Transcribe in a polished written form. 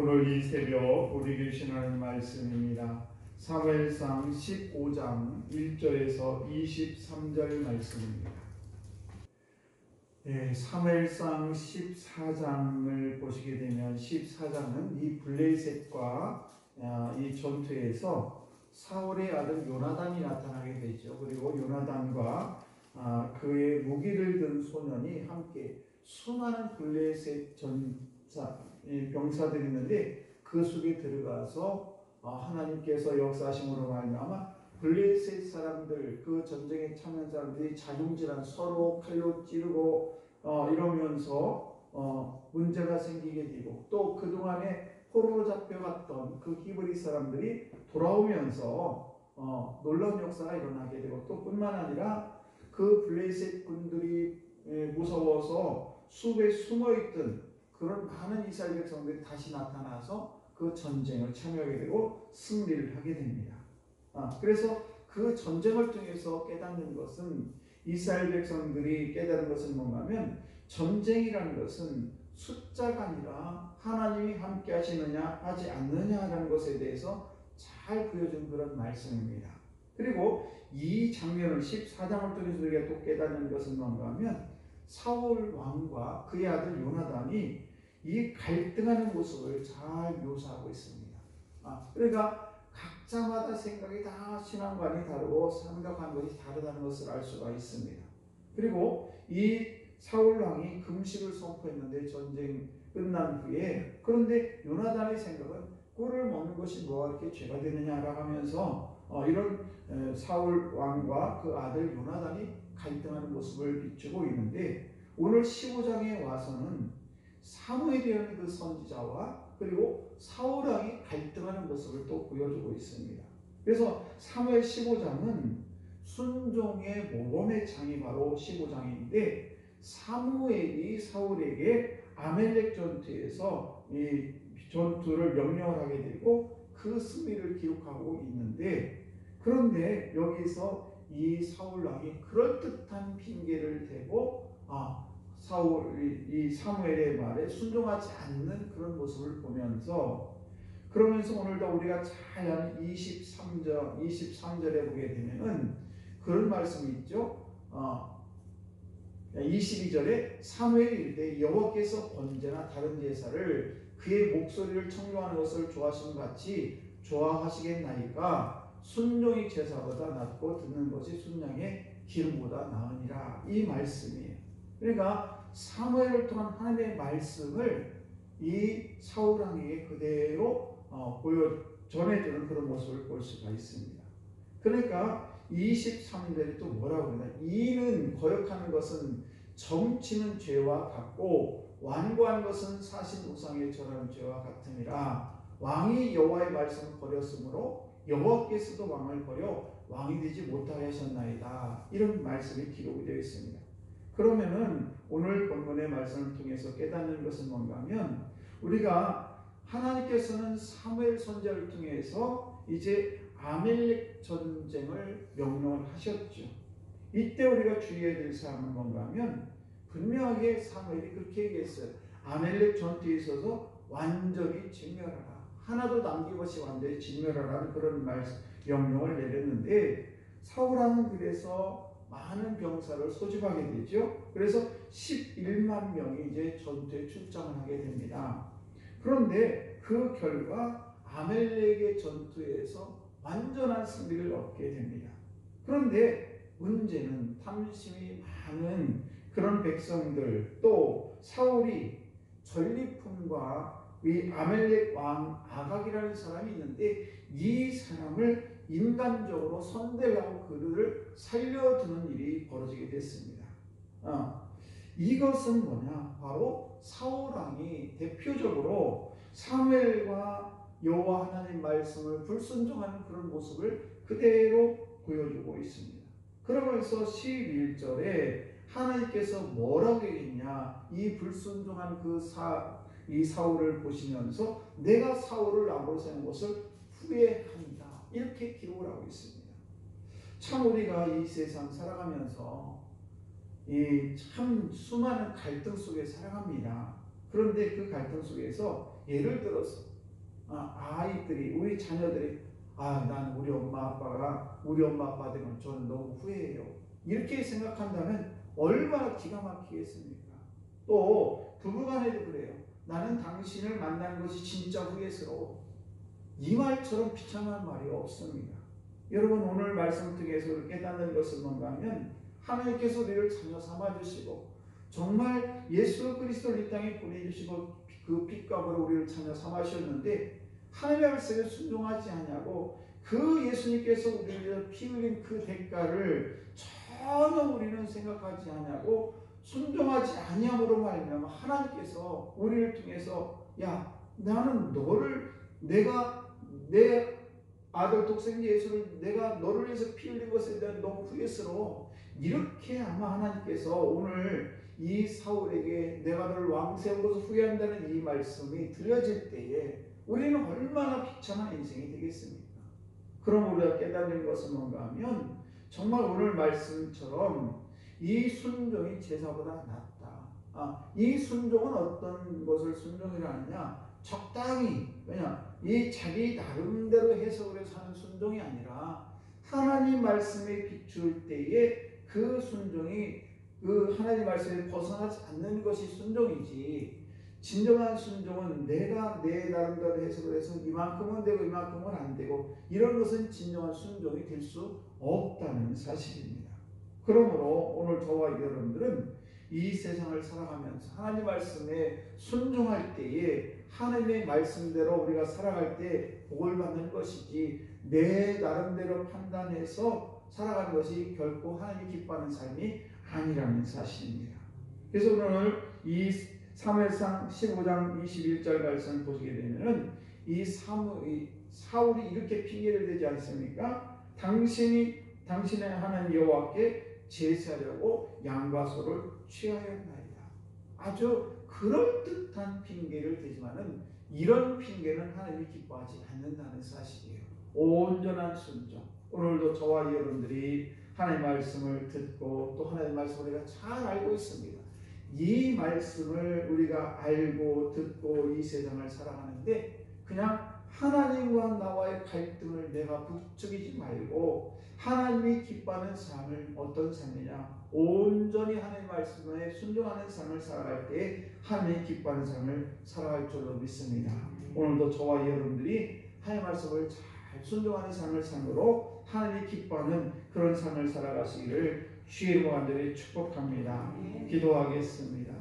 오늘 이 새벽 우리에게 주시는 말씀입니다. 사무엘상 15장 1절에서 23절 말씀입니다. 사무엘상 14장을 보시게 되면 14장은 이 블레셋과 이 전투에서 사울의 아들 요나단이 나타나게 되죠. 그리고 요나단과 그의 무기를 든 소년이 함께 수많은 블레셋 병사들이 있는데 그 속에 들어가서 하나님께서 역사하심으로 말미암아 블레셋 사람들, 그 전쟁에 참여한 사람들이 자중질환 서로 칼로 찌르고 이러면서 문제가 생기게 되고, 또 그동안에 포로로 잡혀갔던 그 히브리 사람들이 돌아오면서 놀라운 역사가 일어나게 되고, 또 뿐만 아니라 그 블레셋 군들이 무서워서 숲에 숨어있던 그런 많은 이스라엘 백성들이 다시 나타나서 그 전쟁을 참여하게 되고 승리를 하게 됩니다. 그래서 그 전쟁을 통해서 깨닫는 것은, 이스라엘 백성들이 깨달은 것은 뭔가 하면, 전쟁이라는 것은 숫자가 아니라 하나님이 함께 하시느냐 하지 않느냐라는 것에 대해서 잘 보여준 그런 말씀입니다. 그리고 이 장면을 14장을 통해서 우리가 또 깨닫는 것은 뭔가 하면, 사울 왕과 그의 아들 요나단이 이 갈등하는 모습을 잘 묘사하고 있습니다. 그러니까 각자마다 생각이 다 신앙관이 다르고 생각하는 것이 다르다는 것을 알 수가 있습니다. 그리고 이 사울 왕이 금식을 선포했는데 전쟁 끝난 후에, 그런데 요나단의 생각은 꿀을 먹는 것이 뭐가 이렇게 죄가 되느냐라고 하면서 이런 사울 왕과 그 아들 요나단이 갈등하는 모습을 비추고 있는데, 오늘 15장에 와서는 사무엘이라는 그 선지자와 그리고 사울 왕이 갈등하는 모습을 또 보여주고 있습니다. 그래서 사무엘 15장은 순종의 모범의 장이 바로 15장인데, 사무엘이 사울에게 아멜렉 전투에서 이 전투를 명령을 하게 되고 그 승리를 기록하고 있는데, 그런데 여기서 이 사울 왕이 그럴듯한 핑계를 대고 이 사무엘의 말에 순종하지 않는 그런 모습을 보면서, 그러면서 오늘도 우리가 잘 아는 23절에 보게 되면은 그런 말씀이 있죠. 22절에 사무엘이 이르되 여호와께서 번제나 다른 제사를 그의 목소리를 청종하는 것을 좋아하시는 같이 좋아하시겠나이까 순종이 제사보다 낫고 듣는 것이 순양의 기름보다 나으니라. 이 말씀이에요. 그러니까 사무엘을 통한 하나님의 말씀을 이 사울 왕에게 그대로 전해주는 그런 모습을 볼 수가 있습니다. 그러니까 23절이 또 뭐라고 그러나, 이는 거역하는 것은 점치는 죄와 같고 완고한 것은 사신 우상에 절하는 죄와 같음이라. 왕이 여호와의 말씀을 버렸으므로 여호와께서도 왕을 버려 왕이 되지 못하게 하셨나이다. 이런 말씀이 기록이 되어 있습니다. 그러면은 오늘 본문의 말씀을 통해서 깨닫는 것은 뭔가 하면, 우리가 하나님께서는 사무엘 선지자를 통해서 이제 아멜렉 전쟁을 명령을 하셨죠. 이때 우리가 주의해야 될 사항은 뭔가 하면, 분명하게 사무엘이 그렇게 얘기했어요. 아멜렉 전투에 있어서 완전히 진멸하라. 하나도 남김없이 완전히 진멸하라는 그런 명령을 내렸는데, 사울 왕은 그래서 많은 병사를 소집하게 되죠. 그래서 11만 명이 이제 전투에 출장을 하게 됩니다. 그런데 그 결과 아멜렉의 전투에서 완전한 승리를 얻게 됩니다. 그런데 문제는 탐심이 많은 그런 백성들, 또 사울이 전리품과 이 아멜렉 왕 아각이라는 사람이 있는데, 이 사람을 인간적으로 선대를 하고 그들을 살려두는 일이 벌어지게 됐습니다. 이것은 뭐냐? 바로 사울 왕이 대표적으로 사무엘과 여호와 하나님 말씀을 불순종하는 그런 모습을 그대로 보여주고 있습니다. 그러면서 11절에 하나님께서 뭐라고 얘기했냐? 이 불순종한 이 사울을 보시면서 내가 사울을 나무로 세운 것을 후회한다. 이렇게 기록을 하고 있습니다. 참 우리가 이 세상 살아가면서 이 참 수많은 갈등 속에 살아갑니다. 그런데 그 갈등 속에서 예를 들어서 아이들이, 우리 자녀들이 난 우리 엄마 아빠 되면 저는 너무 후회해요. 이렇게 생각한다면 얼마나 기가 막히겠습니까? 또 부부간에도 그래요. 나는 당신을 만난 것이 진짜 후회스러워. 이 말처럼 비참한 말이 없습니다. 여러분, 오늘 말씀 통해서 우리 깨닫는 것은 뭔가 하면 하나님께서 우리를 자녀 삼아주시고 정말 예수 그리스도를 이 땅에 보내주시고 그 핏값으로 우리를 자녀 삼으셨는데 하나님의 말씀에 순종하지 않냐고 그 예수님께서 우리를 위해서 피 흘린 그 대가를 전혀 우리는 생각하지 않냐고 순종하지 아니함으로 말미암아 하나님께서 우리를 통해서 나는 내가 내 아들 독생자 예수를 내가 너를 위해서 피 흘린 것에 대한 너무 후회스러워. 이렇게 아마 하나님께서 오늘 이 사울에게 내가 너를 왕 세운 것을 후회한다는 이 말씀이 들려질 때에 우리는 얼마나 비참한 인생이 되겠습니까? 그럼 우리가 깨닫는 것은 뭔가 하면 정말 오늘 말씀처럼 이 순종이 제사보다 낫다. 이 순종은 어떤 것을 순종이라 하느냐? 적당히, 이 자기 나름대로 해석을 해서 하는 순종이 아니라 하나님 말씀에 비출 때에 그 순종이 그 하나님 말씀에 벗어나지 않는 것이 순종이지, 진정한 순종은 내가 내 나름대로 해석을 해서 이만큼은 되고 이만큼은 안 되고 이런 것은 진정한 순종이 될 수 없다는 사실입니다. 그러므로 오늘 저와 여러분들은 이 세상을 살아가면서 하나님 말씀에 순종할 때에 하나님의 말씀대로 우리가 살아갈 때 복을 받는 것이지 내 나름대로 판단해서 살아가는 것이 결코 하나님이 기뻐하는 삶이 아니라는 사실입니다. 그래서 오늘 이 사무엘상 15장 21절 말씀을 보시게 되면은 이 사울이 이렇게 핑계를 대지 않습니까? 당신의 하나님 여호와께 제사하려고 양과 소를 취하였나이다. 아주 그럴듯한 핑계를 대지만은 이런 핑계는 하나님이 기뻐하지 않는다는 사실이에요. 온전한 순종. 오늘도 저와 여러분들이 하나님의 말씀을 듣고 또 하나님의 말씀을 우리가 잘 알고 있습니다. 이 말씀을 우리가 알고 듣고 이 세상을 살아가는데 그냥 하나님과 나와의 갈등을 내가 부추기지 말고 하나님이 기뻐하는 삶을 어떤 삶이냐? 온전히 하나님의 말씀에 순종하는 삶을 살아갈 때 하나님이 기뻐하는 삶을 살아갈 줄로 믿습니다. 오늘도 저와 여러분들이 하나님의 말씀을 잘 순종하는 삶을 삶으로 하나님이 기뻐하는 그런 삶을 살아가시기를 주의 이름으로 간절히 축복합니다. 기도하겠습니다.